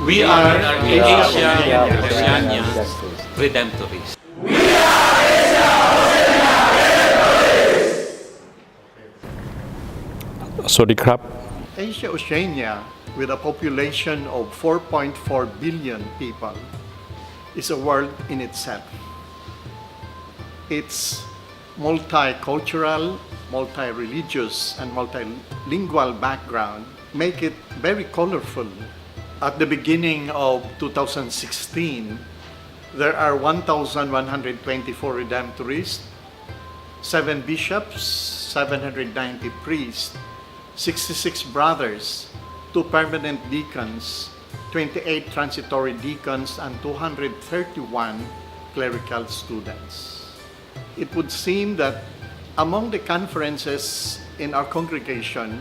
We are Asia-Oceania Redemptorist. Asia-Oceania, with a population of 4.4 billion people, is a world in itself. Its multicultural, multi-religious, and multilingual background make it very colorful. At the beginning of 2016, there are 1,124 Redemptorists, 7 bishops, 790 priests, 66 brothers, 2 permanent deacons, 28 transitory deacons, and 231 clerical students. It would seem that among the conferences in our congregation,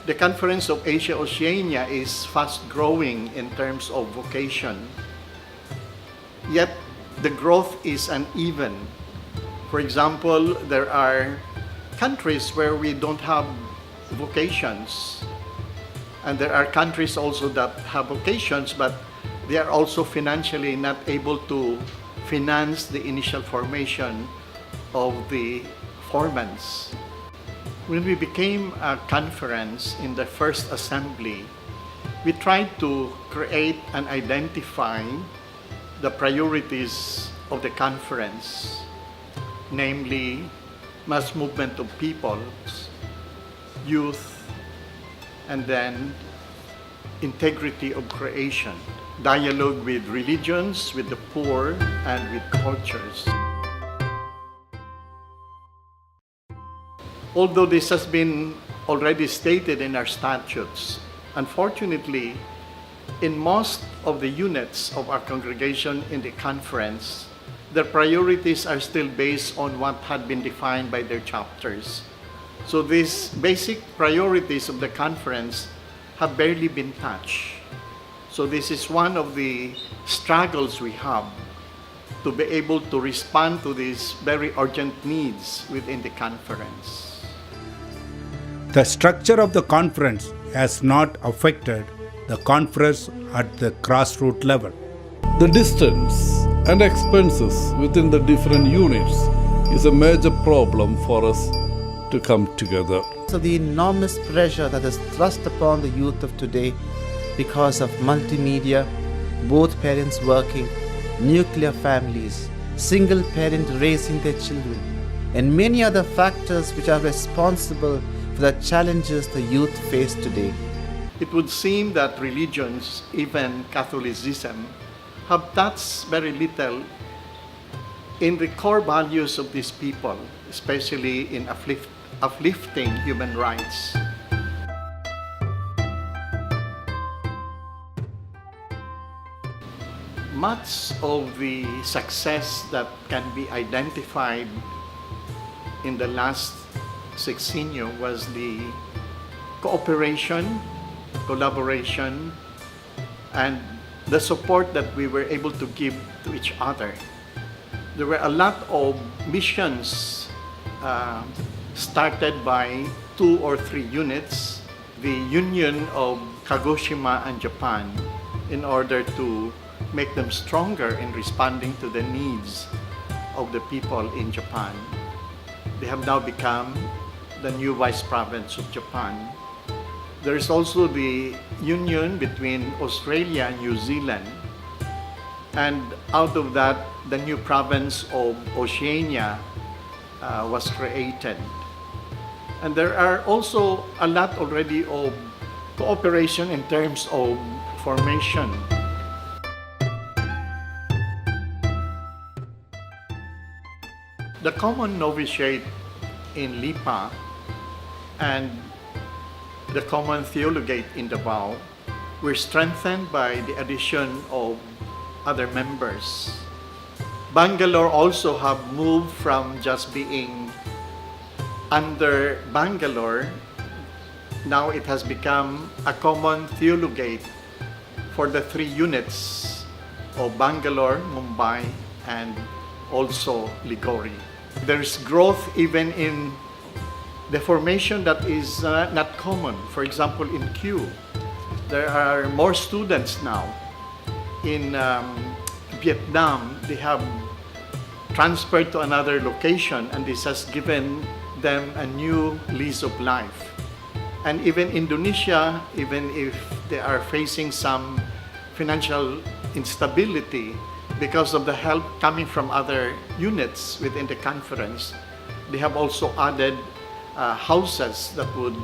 the Conference of Asia-Oceania is fast growing in terms of vocation. Yet, the growth is uneven. For example, there are countries where we don't have vocations. And there are countries also that have vocations, but they are also financially not able to finance the initial formation of the formans. When we became a conference in the first assembly, we tried to create and identify the priorities of the conference, namely mass movement of peoples, youth, and then integrity of creation, dialogue with religions, with the poor, and with cultures. Although this has been already stated in our statutes, unfortunately, in most of the units of our congregation in the conference, their priorities are still based on what had been defined by their chapters. So these basic priorities of the conference have barely been touched. So this is one of the struggles we have to be able to respond to these very urgent needs within the conference. The structure of the conference has not affected the conference at the grassroots level. The distance and expenses within the different units is a major problem for us to come together. So the enormous pressure that is thrust upon the youth of today because of multimedia, both parents working, nuclear families, single parent raising their children, and many other factors which are responsible for the challenges the youth face today. It would seem that religions, even Catholicism, have touched very little in the core values of these people, especially in uplifting human rights. Much of the success that can be identified in the last sexennium was the cooperation, collaboration, and the support that we were able to give to each other. There were a lot of missions started by 2 or 3 units, the Union of Kagoshima and Japan, in order to make them stronger in responding to the needs of the people in Japan. They have now become the new Vice Province of Japan. There's also the union between Australia and New Zealand. And out of that, the new province of Oceania was created. And there are also a lot already of cooperation in terms of formation. The common novitiate in Lipa and the common theologate in Davao were strengthened by the addition of other members. Bangalore also have moved from just being under Bangalore. Now it has become a common theologate for the three units of Bangalore, Mumbai, and also Ligori. There's growth even in the formation that is not common. For example, in Q, there are more students now. In Vietnam, they have transferred to another location, and this has given them a new lease of life. And even Indonesia, even if they are facing some financial instability because of the help coming from other units within the conference, they have also added houses that would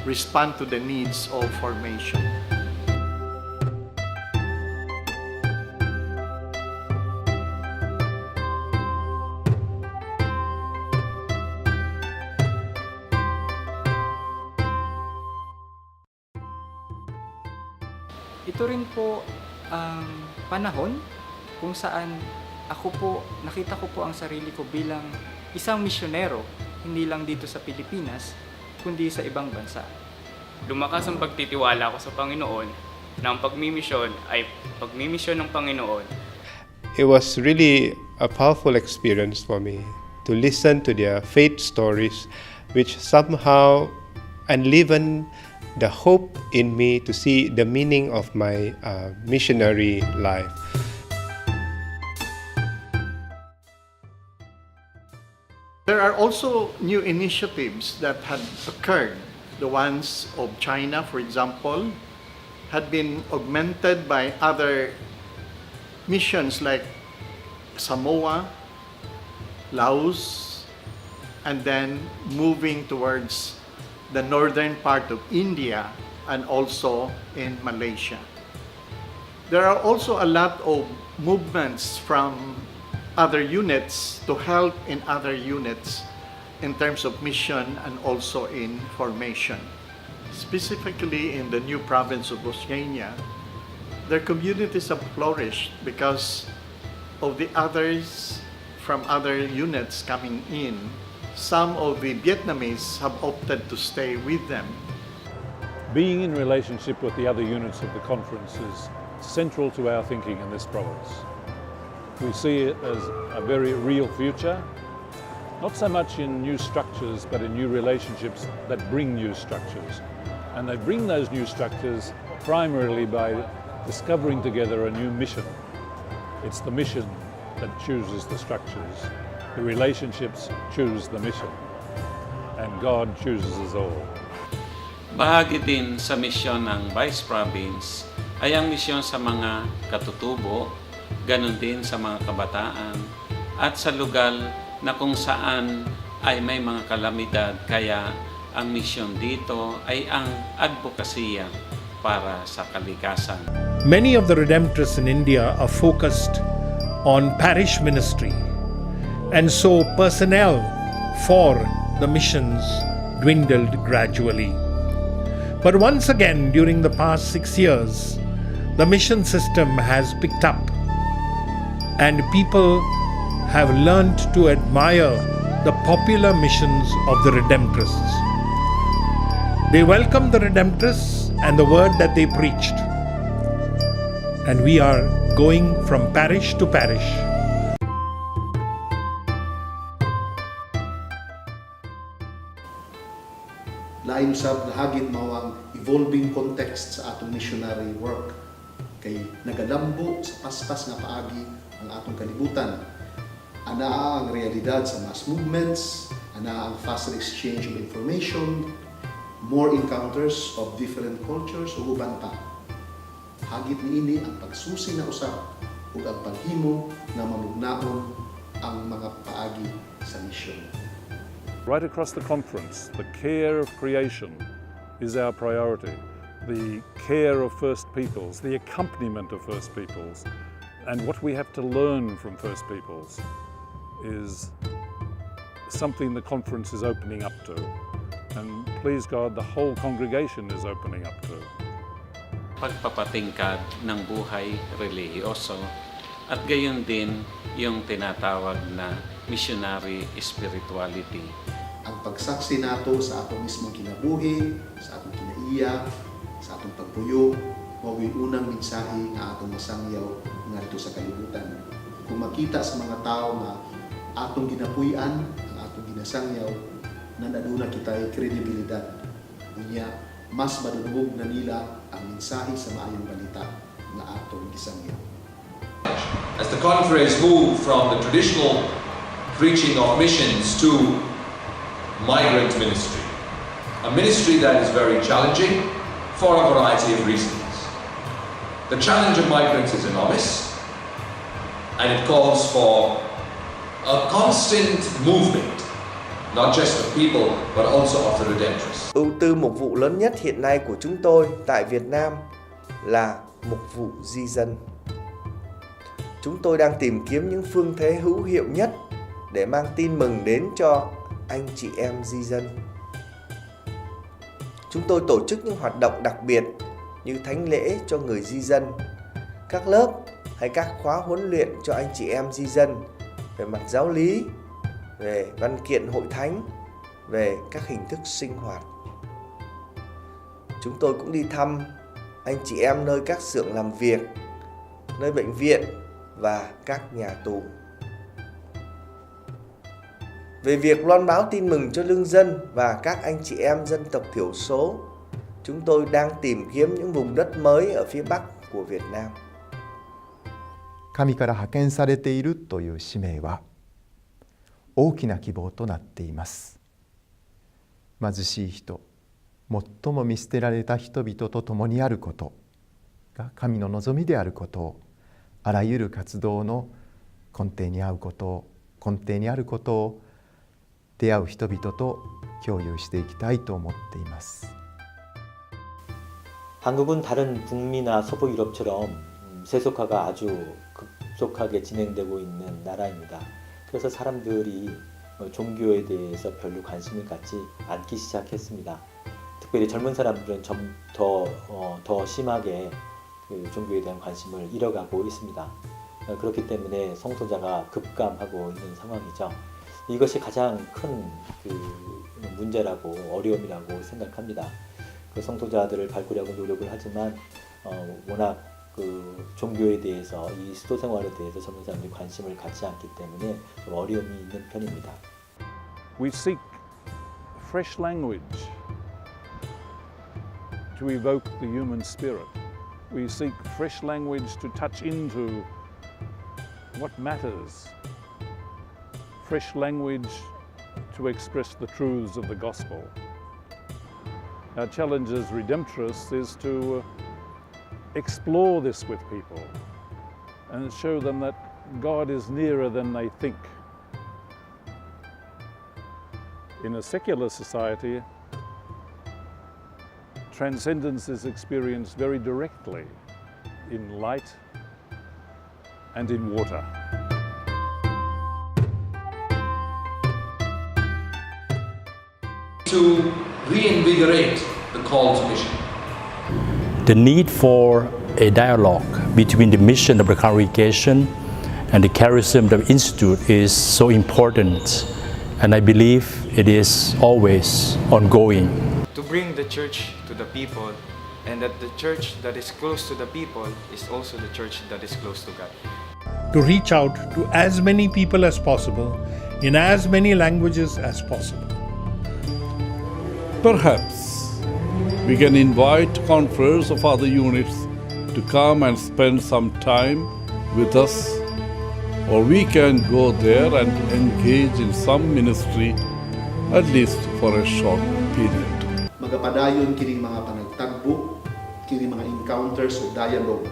respond to the needs of formation. Ito rin po ang panahon kung saan nakita ko po ang sarili ko bilang isang misyonero, hindi lang dito sa Pilipinas, kundi sa ibang bansa. Lumakas ang pagtitiwala ko sa Panginoon na ang pagmimisyon ay pagmimisyon ng Panginoon. It was really a powerful experience for me to listen to their faith stories, which somehow enlivened the hope in me to see the meaning of my missionary life. There are also new initiatives that had occurred. The ones of China, for example, had been augmented by other missions like Samoa, Laos, and then moving towards the northern part of India and also in Malaysia. There are also a lot of movements from other units to help in other units in terms of mission and also in formation. Specifically in the new province of Oceania, their communities have flourished because of the others from other units coming in. Some of the Vietnamese have opted to stay with them. Being in relationship with the other units of the conference is central to our thinking in this province. We see it as a very real future, not so much in new structures, but in new relationships that bring new structures. And they bring those new structures primarily by discovering together a new mission. It's the mission that chooses the structures. The relationships choose the mission. And God chooses us all. Bahagi din sa misyon ng Vice Province ay ang misyon sa mga katutubo, ganun din sa mga kabataan, at sa lugar na kung saan ay may mga kalamidad, kaya ang misyon dito ay ang advokasya para sa kalikasan. Many of the Redemptorists in India are focused on parish ministry, and so personnel for the missions dwindled gradually. But once again, during the past 6 years, the mission system has picked up, and people have learned to admire the popular missions of the Redemptorists. They welcome the Redemptorists and the word that they preached. And we are going from parish to parish. Lain sab nahagit mawang evolving context sa atong missionary work. Kay nagalambo sa paspas nga paagi ang atong kalibutan. Anaa ang realidad sa mass movements, anaa ang faster exchange of information, more encounters of different cultures o uban pa. Hagit niini ang pagsusi na usab ug ang paghimo na mamugnaon ang mga paagi sa misyon. Right across the conference, the care of creation is our priority. The care of First Peoples, the accompaniment of First Peoples, and what we have to learn from First Peoples is something the conference is opening up to. And please God, the whole congregation is opening up to. Pagpapatingkad ng buhay relihiyoso at gayon din yung tinatawag na missionary spirituality. Ang pagsaksi nato sa atong mismong kinabuhi, sa atong kinaiya, sa atong pagpuyo, mawa'y unang mensahe nga atong masangyaw ngadto sa kalibutan. Kung makita sa mga tao nga atong ginapuy-an, ang atong ginasangyaw, na naduna kita'y kredibilidad. Unya, mas madudugog na nila ang mensahe sa maayong balita na atong gisangyaw. As the conference moved from the traditional preaching of missions to migrant ministry, a ministry that is very challenging for a variety of reasons. The challenge of migrants is enormous, and it calls for a constant movement, not just of people, but also of the Redemptorists. Ưu tư mục vụ lớn nhất hiện nay của chúng tôi tại Việt Nam là mục vụ di dân. Chúng tôi đang tìm kiếm những phương thế hữu hiệu nhất để mang tin mừng đến cho anh chị em di dân. Chúng tôi tổ chức những hoạt động đặc biệt như thánh lễ cho người di dân, các lớp hay các khóa huấn luyện cho anh chị em di dân về mặt giáo lý, về văn kiện hội thánh, về các hình thức sinh hoạt. Chúng tôi cũng đi thăm anh chị em nơi các xưởng làm việc, nơi bệnh viện và các nhà tù. Về việc loan báo tin mừng cho lương dân và các anh chị em dân tộc thiểu số, chúng tôi đang tìm kiếm những vùng đất mới ở phía Bắc của Việt Nam. 神から派遣されているという使命は大きな希望となっています。貧しい人、最も見捨てられた人々と共にあることが神の望みであることを、あらゆる活動の根底にあることを出会う人々と共有していきたいと思っています。 한국은 다른 북미나 서부 유럽처럼 세속화가 아주 급속하게 진행되고 있는 나라입니다. 그래서 사람들이 종교에 대해서 별로 관심을 갖지 않기 시작했습니다. 특별히 젊은 사람들은 더 심하게 그 종교에 대한 관심을 잃어가고 있습니다. 그렇기 때문에 성소자가 급감하고 있는 상황이죠. 이것이 가장 큰 문제라고 어려움이라고 생각합니다. 그 성소자들을 바꾸려고 노력을 하지만 워낙 그 종교에 대해서 이 수도 생활에 대해서 젊은 사람들이 관심을 갖지 않기 때문에 좀 어려움이 있는 편입니다. We seek fresh language to evoke the human spirit. We seek fresh language to touch into what matters. Fresh language to express the truths of the gospel. Our challenge as Redemptorists is to explore this with people and show them that God is nearer than they think. In a secular society, transcendence is experienced very directly in light and in water. To reinvigorate the call to mission. The need for a dialogue between the mission of the congregation and the charism of the Institute is so important, and I believe it is always ongoing. To bring the church to the people, and that the church that is close to the people is also the church that is close to God. To reach out to as many people as possible in as many languages as possible. Perhaps we can invite conference of other units to come and spend some time with us, or we can go there and engage in some ministry, at least for a short period. Magapadayon kining mga panagtagbo, kining mga encounters o dialogue,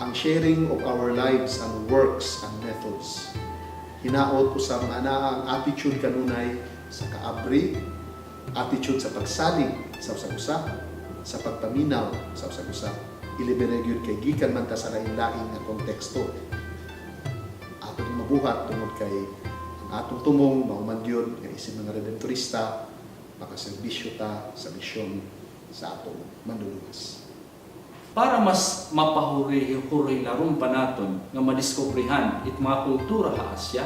ang sharing of our lives and works and methods. Hinaot usab nga naa ang attitude kanunay sa kaabri, attitude sa pagsalig sa usag-usa, sa pagpaminaw sa usag-usa. Ilibere gyud kay gikan man ta sa lain-lain nga konteksto. Ato ni mabuhat tungod kay ang atong tumong mauman gyud nga isip mga redemptorista makaserbisyo ta sa misyon sa atong manluluwas. Para mas mapahuri-huri larong panaton nga madiskubrihan it mga kultura sa Asya,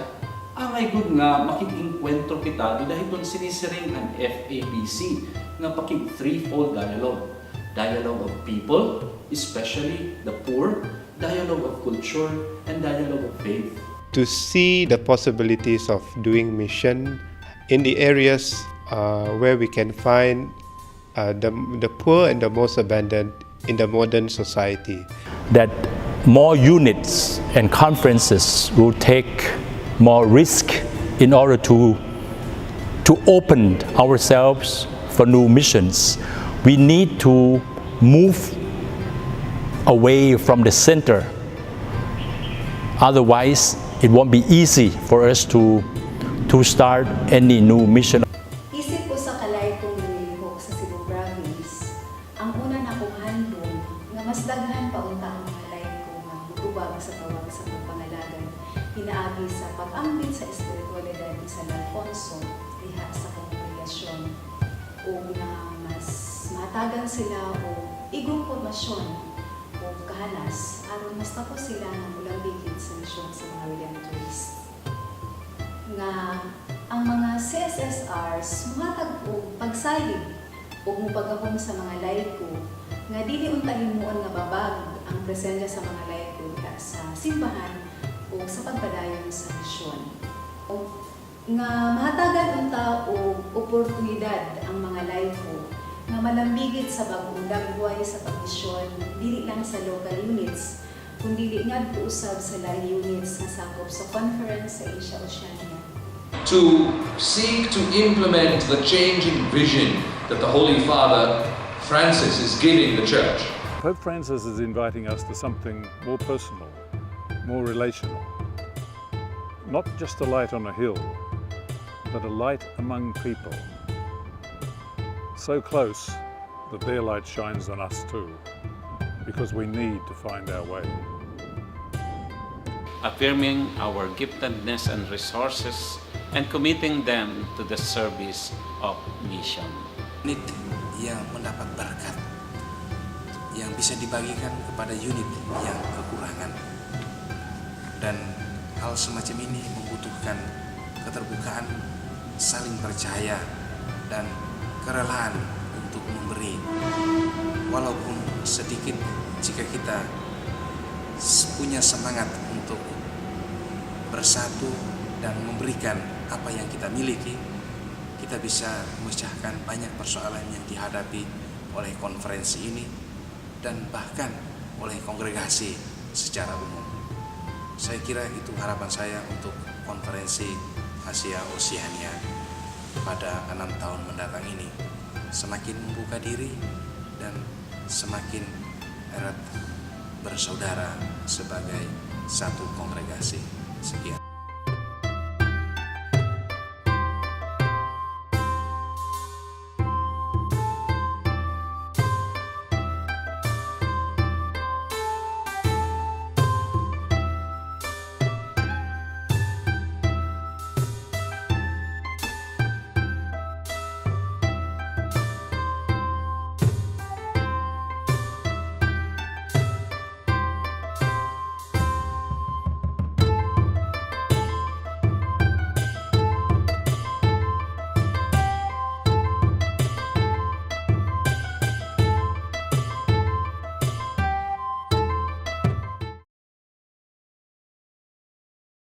angay gud nga makikingkwentro kita di dahil kung sinisiring ang FABC nga pakig threefold dialogue. Dialogue of people, especially the poor, dialogue of culture, and dialogue of faith. To see the possibilities of doing mission in the areas where we can find the poor and the most abandoned in the modern society. That more units and conferences will take more risk in order to open ourselves for new missions. We need to move away from the center. Otherwise, it won't be easy for us to start any new mission. Isip ko sa kalay kong nilihok sa Cebu Province, ang una na kong handong nga mas daghan pa unta ang mga lain ko nga mutubag sa tawag sa pagpangalagan, hinaagi sa pag-ambit sa espiritualidad sa Alfonso diha sa kongregasyon o na mas matagan sila o igong formasyon o kahanas aron mas tapos sila nga mulang bigit sa misyon sa mga Redemptorist. Nga ang mga CSSRs muhatag og pagsalig o mupagahom sa mga laiko nga dili unta himuon nga babag ang presensya sa mga laiko diha sa simbahan o sa pagpadayon sa misyon. Nga mahatagan unta og oportunidad ang mga laiko nga malambigit sa bag-ong dagway sa pagmisyon dili lang sa local units kundi ngadto usab sa lain units nga sakop sa Conference sa Asia-Oceania. To seek to implement the changing vision that the Holy Father Francis is giving the Church. Pope Francis is inviting us to something more personal, more relational. Not just a light on a hill, but a light among people. So close that their light shines on us too, because we need to find our way. Affirming our giftedness and resources and committing them to the service of mission. Unit yang mendapat berkat yang bisa dibagikan kepada unit yang kekurangan, dan hal semacam ini membutuhkan keterbukaan, saling percaya, dan kerelaan untuk memberi walaupun sedikit. Jika kita punya semangat untuk bersatu dan memberikan apa yang kita miliki, kita bisa memecahkan banyak persoalan yang dihadapi oleh konferensi ini dan bahkan oleh kongregasi secara umum. Saya kira itu harapan saya untuk konferensi Asia-Oceania pada 6 tahun mendatang ini, semakin membuka diri dan semakin erat bersaudara sebagai satu kongregasi. Sekian.